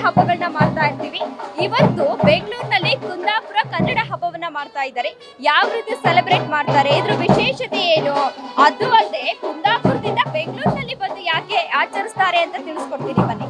ಹಬ್ಬಗಳನ್ನ ಮಾಡ್ತಾ ಇರ್ತೀವಿ. ಇವತ್ತು ಬೆಂಗಳೂರಿನಲ್ಲಿ ಕುಂದಾಪುರ ಕನ್ನಡ ಹಬ್ಬವನ್ನ ಮಾಡ್ತಾ ಇದ್ದಾರೆ. ಯಾವ ರೀತಿ ಸೆಲೆಬ್ರೇಟ್ ಮಾಡ್ತಾರೆ, ಇದ್ರ ವಿಶೇಷತೆ ಏನು, ಅದು ಅಲ್ಲದೆ ಕುಂದಾಪುರದಿಂದ ಬೆಂಗಳೂರಿನಲ್ಲಿ ಬಂದು ಯಾಕೆ ಆಚರಿಸ್ತಾರೆ ಅಂತ ತಿಳಿಸ್ಕೊಡ್ತೀನಿ ಬನ್ನಿ.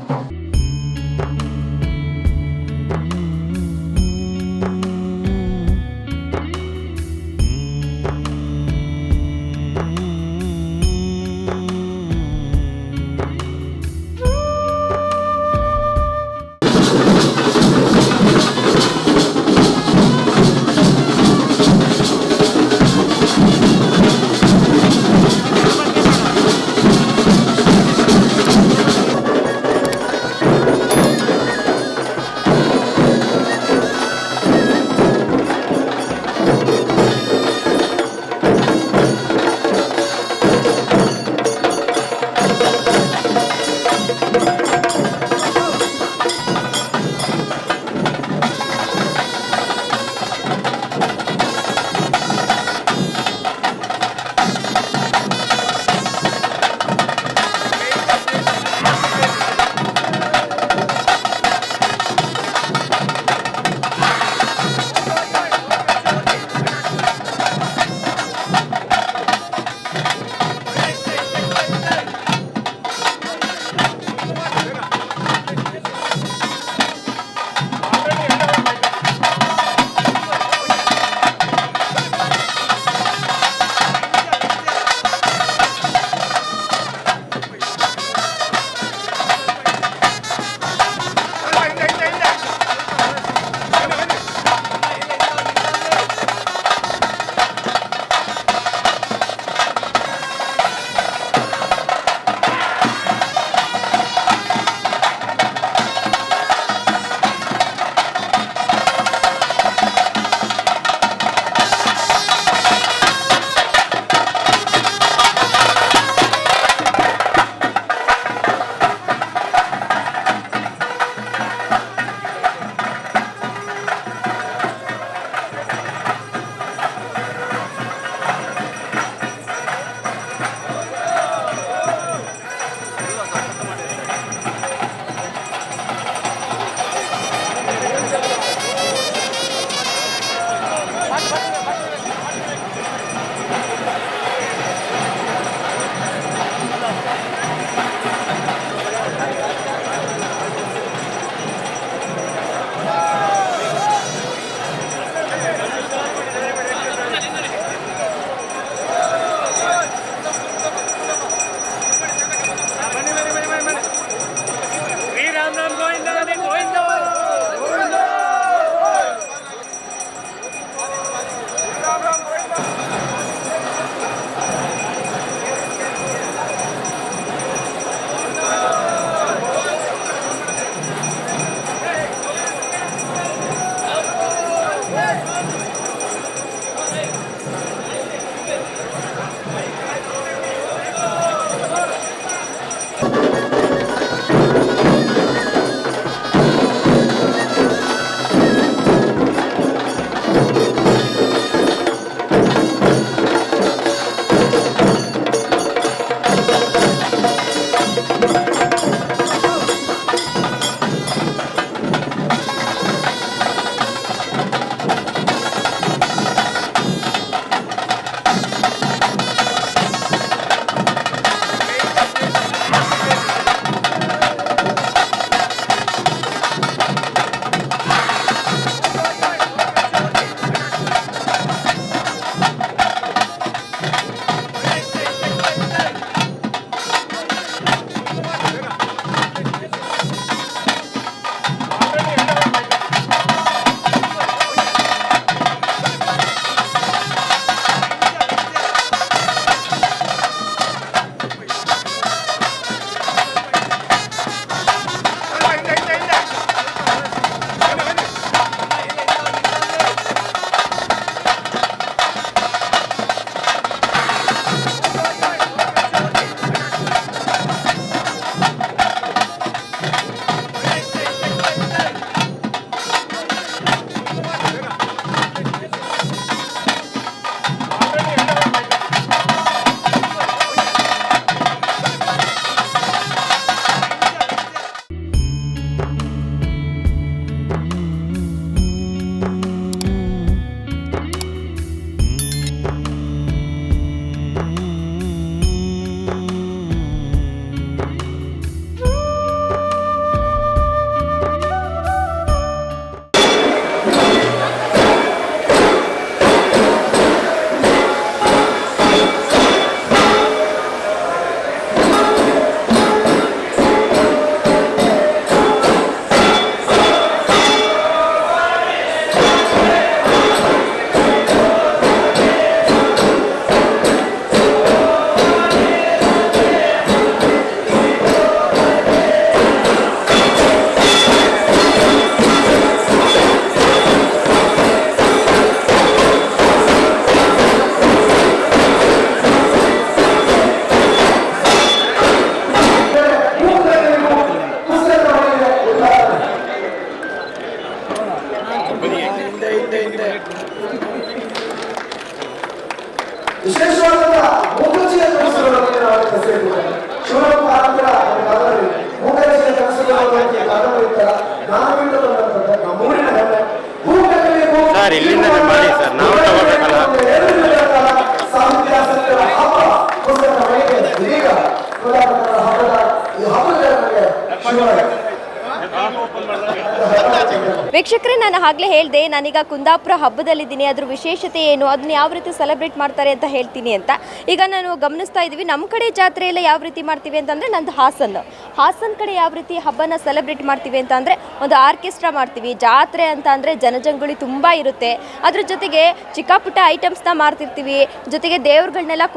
ವೀಕ್ಷಕರೇ, ನಾನು ಆಗಲೇ ಹೇಳಿದೆ, ನಾನೀಗ ಕುಂದಾಪುರ ಹಬ್ಬದಲ್ಲಿದ್ದೀನಿ. ಅದ್ರ ವಿಶೇಷತೆ ಏನು, ಅದನ್ನ ಯಾವ ರೀತಿ ಸೆಲೆಬ್ರೇಟ್ ಮಾಡ್ತಾರೆ ಅಂತ ಹೇಳ್ತೀನಿ ಅಂತ. ಈಗ ನಾನು ಗಮನಿಸ್ತಾ ಇದ್ದೀವಿ, ನಮ್ಮ ಕಡೆ ಜಾತ್ರೆ ಎಲ್ಲ ಯಾವ ರೀತಿ ಮಾಡ್ತೀವಿ ಅಂತಂದರೆ, ನಂದು ಹಾಸನ ಕಡೆ ಯಾವ ರೀತಿ ಹಬ್ಬನ ಸೆಲೆಬ್ರೇಟ್ ಮಾಡ್ತೀವಿ ಅಂತ ಅಂದರೆ, ಒಂದು ಆರ್ಕೆಸ್ಟ್ರಾ ಮಾಡ್ತೀವಿ. ಜಾತ್ರೆ ಅಂತ ಅಂದರೆ ಜನಜಂಗುಳಿ ತುಂಬ ಇರುತ್ತೆ. ಅದ್ರ ಜೊತೆಗೆ ಚಿಕ್ಕ ಪುಟ್ಟ ಐಟಮ್ಸ್ನ ಮಾಡ್ತಿರ್ತೀವಿ, ಜೊತೆಗೆ ದೇವ್ರುಗಳನ್ನೆಲ್ಲ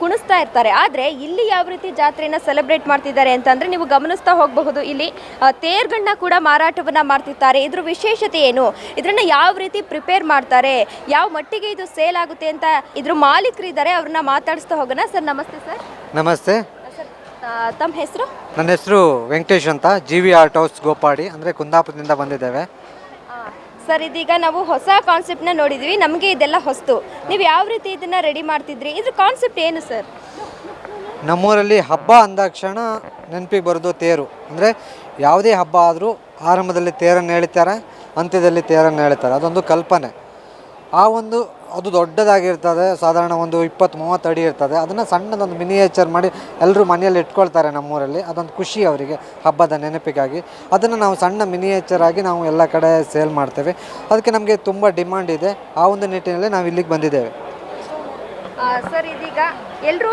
ಕುಣಿಸ್ತಾ ಇರ್ತಾರೆ. ಆದರೆ ಇಲ್ಲಿ ಯಾವ ರೀತಿ ಜಾತ್ರೆನ ಸೆಲೆಬ್ರೇಟ್ ಮಾಡ್ತಿದ್ದಾರೆ ಅಂತಂದರೆ, ನೀವು ಗಮನಿಸ್ತಾ ಹೋಗಬಹುದು, ಇಲ್ಲಿ ತೇರ್ಗಳನ್ನ ಕೂಡ ಮಾರಾಟವನ್ನು ಮಾಡ್ತಿರ್ತಾರೆ. ಇದ್ರ ವಿಶೇಷತೆ ಏನು, ಇದನ್ನ ಯಾವ ರೀತಿ ಪ್ರಿಪೇರ್ ಮಾಡ್ತಾರೆ, ಯಾವ ಮಟ್ಟಿಗೆ ಇದು ಸೇಲ್ ಆಗುತ್ತೆ ಅಂತ ಇದ್ರ ಮಾಲೀಕರು ಇದ್ದಾರೆ, ಅವ್ರನ್ನ ಮಾತಾಡಿಸ್ತಾ ಹೋಗೋಣ. ಸರ್ ನಮಸ್ತೆ. ಸರ್ ನಮಸ್ತೆ. ಸರ್ ತಮ್ಮ ಹೆಸರು? ನನ್ನ ಹೆಸರು ವೆಂಕಟೇಶ್ ಅಂತ, GV ಆರ್ಟ್ ಹೌಸ್ ಗೋಪಾಡಿ, ಅಂದರೆ ಕುಂದಾಪುರದಿಂದ ಬಂದಿದ್ದೇವೆ. ಸರ್, ಇದೀಗ ನಾವು ಹೊಸ ಕಾನ್ಸೆಪ್ಟ್ನ ನೋಡಿದ್ವಿ, ನಮಗೆ ಇದೆಲ್ಲ ಹೊಸ್ತು. ನೀವು ಯಾವ ರೀತಿ ಇದನ್ನ ರೆಡಿ ಮಾಡ್ತಿದ್ರಿ, ಇದ್ರ ಕಾನ್ಸೆಪ್ಟ್ ಏನು ಸರ್? ನಮ್ಮೂರಲ್ಲಿ ಹಬ್ಬ ಅಂದಾಕ್ಷಣ ನೆನಪಿಗೆ ಬರೋದು ತೇರು. ಅಂದರೆ ಯಾವುದೇ ಹಬ್ಬ ಆದರೂ ಆರಂಭದಲ್ಲಿ ತೇರನ್ನು ಎಳಿತಾರೆ, ಅಂತ್ಯದಲ್ಲಿ ತೇರನ್ನು ಎಳಿತಾರೆ. ಅದೊಂದು ಕಲ್ಪನೆ. ಅದು ದೊಡ್ಡದಾಗಿರ್ತದೆ, ಸಾಧಾರಣ ಒಂದು 20-30 ಅಡಿ ಇರ್ತದೆ. ಅದನ್ನು ಸಣ್ಣದೊಂದು ಮಿನಿಯೇಚರ್ ಮಾಡಿ ಎಲ್ಲರೂ ಮನೆಯಲ್ಲಿ ಇಟ್ಕೊಳ್ತಾರೆ ನಮ್ಮೂರಲ್ಲಿ. ಅದೊಂದು ಖುಷಿ ಅವರಿಗೆ, ಹಬ್ಬದ ನೆನಪಿಗಾಗಿ. ಅದನ್ನು ನಾವು ಸಣ್ಣ ಮಿನಿಯೇಚರ್ ಆಗಿ ನಾವು ಎಲ್ಲ ಕಡೆ ಸೇಲ್ ಮಾಡ್ತೇವೆ. ಅದಕ್ಕೆ ನಮಗೆ ತುಂಬ ಡಿಮಾಂಡ್ ಇದೆ. ಆ ಒಂದು ನಿಟ್ಟಿನಲ್ಲಿ ನಾವು ಇಲ್ಲಿಗೆ ಬಂದಿದ್ದೇವೆ. ಸರ್, ಇದೀಗ ಎಲ್ಲರೂ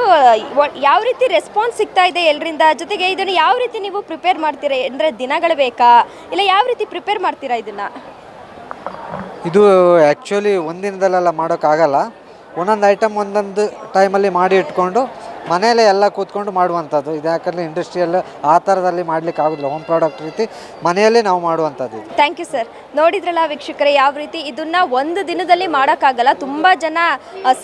ಯಾವ ರೀತಿ ರೆಸ್ಪಾನ್ಸ್ ಸಿಗ್ತಾ ಇದೆ ಎಲ್ಲರಿಂದ, ಜೊತೆಗೆ ಇದನ್ನು ಯಾವ ರೀತಿ ನೀವು ಪ್ರಿಪೇರ್ ಮಾಡ್ತೀರಾ, ಅಂದರೆ ದಿನಗಳು ಬೇಕಾ, ಇಲ್ಲ ಯಾವ ರೀತಿ ಪ್ರಿಪೇರ್ ಮಾಡ್ತೀರಾ ಇದನ್ನು? ಇದು ಆ್ಯಕ್ಚುಲಿ ಒಂದಿನದಲ್ಲೆಲ್ಲ ಮಾಡೋಕ್ಕಾಗಲ್ಲ. ಒಂದೊಂದು ಐಟಮ್ ಒಂದೊಂದು ಟೈಮಲ್ಲಿ ಮಾಡಿ ಇಟ್ಕೊಂಡು ಮನೆಯಲ್ಲೇ ಎಲ್ಲ ಕೂತ್ಕೊಂಡು ಮಾಡುವಂಥದ್ದು. ಇದು ಯಾಕಂದರೆ ಇಂಡಸ್ಟ್ರಿಯಲ್ ಆ ಥರದಲ್ಲಿ ಮಾಡಲಿಕ್ಕೆ ಆಗೋದಿಲ್ಲ. ಹೋಮ್ ಪ್ರಾಡಕ್ಟ್ ರೀತಿ ಮನೆಯಲ್ಲೇ ನಾವು ಮಾಡುವಂಥದ್ದು. Thank you sir. ನೋಡಿದ್ರಲ್ಲ ವೀಕ್ಷಕರೇ, ಯಾವ ರೀತಿ ಇದನ್ನು ಒಂದು ದಿನದಲ್ಲಿ ಮಾಡೋಕ್ಕಾಗಲ್ಲ, ತುಂಬ ಜನ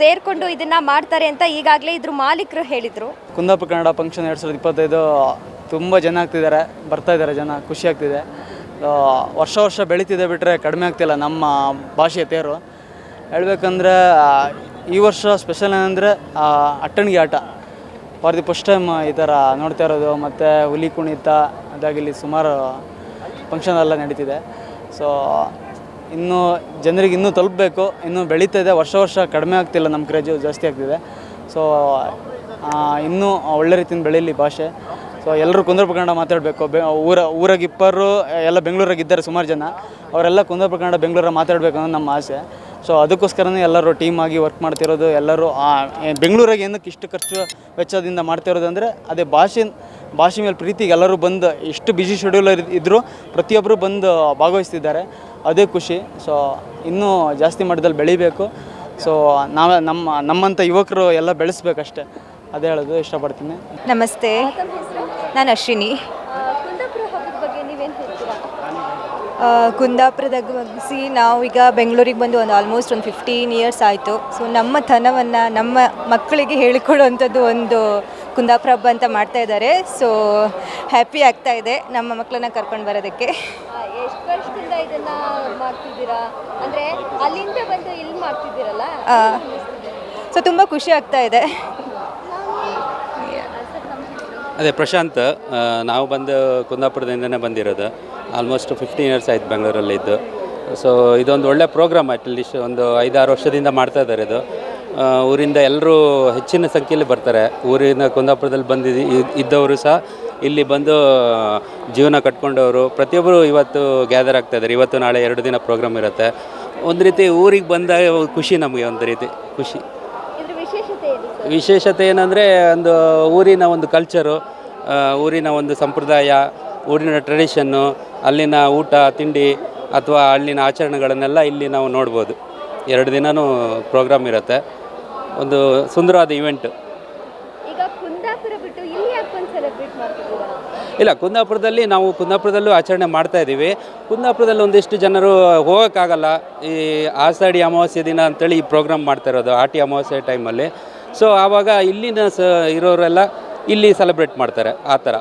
ಸೇರಿಕೊಂಡು ಇದನ್ನು ಮಾಡ್ತಾರೆ ಅಂತ ಈಗಾಗಲೇ ಇದ್ರ ಮಾಲೀಕರು ಹೇಳಿದರು. ಕುಂದಾಪುರ ಕನ್ನಡ ಫಂಕ್ಷನ್ 2025 ತುಂಬ ಜನ ಆಗ್ತಿದ್ದಾರೆ, ಬರ್ತಾ ಇದ್ದಾರೆ ಜನ, ಖುಷಿ ಆಗ್ತಿದೆ. ವರ್ಷ ಬೆಳೀತಿದೆ ಬಿಟ್ಟರೆ ಕಡಿಮೆ ಆಗ್ತಿಲ್ಲ ನಮ್ಮ ಭಾಷೆಯ ತೇರು. ಹೇಳ್ಬೇಕಂದ್ರೆ ಈ ವರ್ಷ ಸ್ಪೆಷಲ್ ಏನಂದರೆ ಅಟ್ಟಣಿಗೆ ಆಟ ಫಾರ್ ದಿ ಫಸ್ಟ್ ಟೈಮ್ ಈ ಥರ ನೋಡ್ತಾ ಇರೋದು. ಮತ್ತು ಹುಲಿ ಕುಣಿತ ಅದಾಗಿಲ್ಲಿ ಸುಮಾರು ಫಂಕ್ಷನ್ ಎಲ್ಲ ನಡೀತಿದೆ. ಸೊ ಇನ್ನೂ ಜನರಿಗೆ ಇನ್ನೂ ತಲುಪಬೇಕು, ಇನ್ನೂ ಬೆಳೀತಾ ಇದೆ. ವರ್ಷ ಕಡಿಮೆ ಆಗ್ತಿಲ್ಲ, ನಮ್ಮ ಕ್ರೇಜು ಜಾಸ್ತಿ ಆಗ್ತಿದೆ. ಸೊ ಇನ್ನೂ ಒಳ್ಳೆ ರೀತಿಯಿಂದ ಬೆಳೀಲಿ ಭಾಷೆ. ಸೊ ಎಲ್ಲರೂ ಕುಂದಾಪುರ ಕನ್ನಡ ಮಾತಾಡಬೇಕು. ಊರಾಗಿಪ್ಪರು ಎಲ್ಲ ಬೆಂಗಳೂರಾಗಿದ್ದಾರೆ ಸುಮಾರು ಜನ, ಅವರೆಲ್ಲ ಕುಂದಾಪುರ ಕನ್ನಡ ಬೆಂಗಳೂರಾಗ ಮಾತಾಡಬೇಕು ಅನ್ನೋದು ನಮ್ಮ ಆಸೆ. ಸೊ ಅದಕ್ಕೋಸ್ಕರನೇ ಎಲ್ಲರೂ ಟೀಮ್ ಆಗಿ ವರ್ಕ್ ಮಾಡ್ತಿರೋದು. ಎಲ್ಲರೂ ಬೆಂಗಳೂರಾಗ ಏನಕ್ಕೆ ಇಷ್ಟು ಖರ್ಚು ವೆಚ್ಚದಿಂದ ಮಾಡ್ತಿರೋದು ಅಂದರೆ ಅದೇ ಭಾಷೆ ಮೇಲೆ ಪ್ರೀತಿಗೆ ಎಲ್ಲರೂ ಬಂದು, ಇಷ್ಟು ಬ್ಯುಸಿ ಶೆಡ್ಯೂಲ್ ಇದ್ದರೂ ಪ್ರತಿಯೊಬ್ಬರು ಬಂದು ಭಾಗವಹಿಸ್ತಿದ್ದಾರೆ, ಅದೇ ಖುಷಿ. ಸೊ ಇನ್ನೂ ಜಾಸ್ತಿ ಮಟ್ಟದಲ್ಲಿ ಬೆಳಿಬೇಕು. ಸೊ ನಮ್ಮಂಥ ಯುವಕರು ಎಲ್ಲ ಬೆಳೆಸ್ಬೇಕಷ್ಟೇ, ಅದೇ ಹೇಳೋದು ಇಷ್ಟಪಡ್ತೀನಿ. ನಮಸ್ತೆ, ನಾನು ಅಶ್ವಿನಿ. ಕುಂದಾಪುರ ಹಬ್ಬದ ಬಗ್ಗೆ ನೀವೇನು ಹೇಳ್ತೀರಾ? ಕುಂದಾಪುರದಾಗ ನಾವು ಈಗ ಬೆಂಗಳೂರಿಗೆ ಬಂದು ಆಲ್ಮೋಸ್ಟ್ 15 ಇಯರ್ಸ್ ಆಯಿತು. ಸೊ ನಮ್ಮ ತನವನ್ನು ನಮ್ಮ ಮಕ್ಕಳಿಗೆ ಹೇಳಿಕೊಡುವಂಥದ್ದು ಒಂದು ಕುಂದಾಪುರ ಹಬ್ಬ ಅಂತ ಮಾಡ್ತಾ ಇದ್ದಾರೆ. ಸೊ ಹ್ಯಾಪಿ ಆಗ್ತಾ ಇದೆ ನಮ್ಮ ಮಕ್ಕಳನ್ನ ಕರ್ಕೊಂಡು ಬರೋದಕ್ಕೆ. ಎಷ್ಟು ವರ್ಷದಿಂದ ಇದನ್ನ ಮಾಡ್ತಿದ್ದೀರಾ, ಅಂದರೆ ಅಲ್ಲಿಂದ ಬಂದು ಇಲ್ಲಿ ಮಾಡ್ತಿದ್ದೀರಲ್ಲ? ಸೊ ತುಂಬ ಖುಷಿ ಆಗ್ತಾ ಇದೆ. ಅದೇ ಪ್ರಶಾಂತ್, ನಾವು ಬಂದು ಕುಂದಾಪುರದಿಂದನೇ ಬಂದಿರೋದು. ಆಲ್ಮೋಸ್ಟ್ 15 ಇಯರ್ಸ್ ಆಯ್ತು ಬೆಂಗಳೂರಲ್ಲಿದ್ದು. ಸೊ ಇದೊಂದು ಒಳ್ಳೆ ಪ್ರೋಗ್ರಾಮ್. ಅಟ್ಲೀಸ್ಟ್ ಒಂದು 5-6 ವರ್ಷದಿಂದ ಮಾಡ್ತಾ ಇದ್ದಾರೆ ಇದು. ಊರಿಂದ ಎಲ್ಲರೂ ಹೆಚ್ಚಿನ ಸಂಖ್ಯೆಯಲ್ಲಿ ಬರ್ತಾರೆ. ಊರಿನ ಕುಂದಾಪುರದಲ್ಲಿ ಇದ್ದವರು ಸಹ ಇಲ್ಲಿ ಬಂದು ಜೀವನ ಕಟ್ಕೊಂಡವರು ಪ್ರತಿಯೊಬ್ಬರು ಇವತ್ತು ಗ್ಯಾದರ್ ಆಗ್ತಾ ಇದ್ದಾರೆ. ಇವತ್ತು ನಾಳೆ 2 ದಿನ ಪ್ರೋಗ್ರಾಮ್ ಇರುತ್ತೆ. ಒಂದು ರೀತಿ ಊರಿಗೆ ಬಂದಾಗ ಖುಷಿ, ನಮಗೆ ಒಂದು ರೀತಿ ಖುಷಿ. ವಿಶೇಷತೆ ಏನಂದರೆ ಒಂದು ಊರಿನ ಒಂದು ಕಲ್ಚರು, ಊರಿನ ಒಂದು ಸಂಪ್ರದಾಯ, ಊರಿನ ಟ್ರೆಡಿಷನ್ನು, ಅಲ್ಲಿನ ಊಟ ತಿಂಡಿ ಅಥವಾ ಅಲ್ಲಿನ ಆಚರಣೆಗಳನ್ನೆಲ್ಲ ಇಲ್ಲಿ ನಾವು ನೋಡ್ಬೋದು. 2 ದಿನವೂ ಪ್ರೋಗ್ರಾಮ್ ಇರುತ್ತೆ. ಒಂದು ಸುಂದರವಾದ ಇವೆಂಟು. ಈಗ ಕುಂದಾಪುರ ಬಿಟ್ಟು ಇಲ್ಲಿ ಯಾಕೆ ಸೆಲೆಬ್ರೇಟ್ ಮಾಡ್ತಿದ್ದೀರಾ? ಇಲ್ಲ, ಕುಂದಾಪುರದಲ್ಲೂ ಆಚರಣೆ ಮಾಡ್ತಾ ಇದ್ದೀವಿ. ಕುಂದಾಪುರದಲ್ಲಿ ಒಂದಿಷ್ಟು ಜನರು ಹೋಗೋಕ್ಕಾಗಲ್ಲ. ಈ ಆಷಾಢಿ ಅಮಾವಾಸ್ಯೆ ದಿನ ಅಂತೇಳಿ ಈ ಪ್ರೋಗ್ರಾಮ್ ಮಾಡ್ತಾ ಇರೋದು, ಆಟಿ ಅಮಾವಾಸ್ಯೆ ಟೈಮಲ್ಲಿ. ಸೊ ಆವಾಗ ಇಲ್ಲಿನ ಇರೋರೆಲ್ಲ ಇಲ್ಲಿ ಸೆಲೆಬ್ರೇಟ್ ಮಾಡ್ತಾರೆ ಆ ಥರ.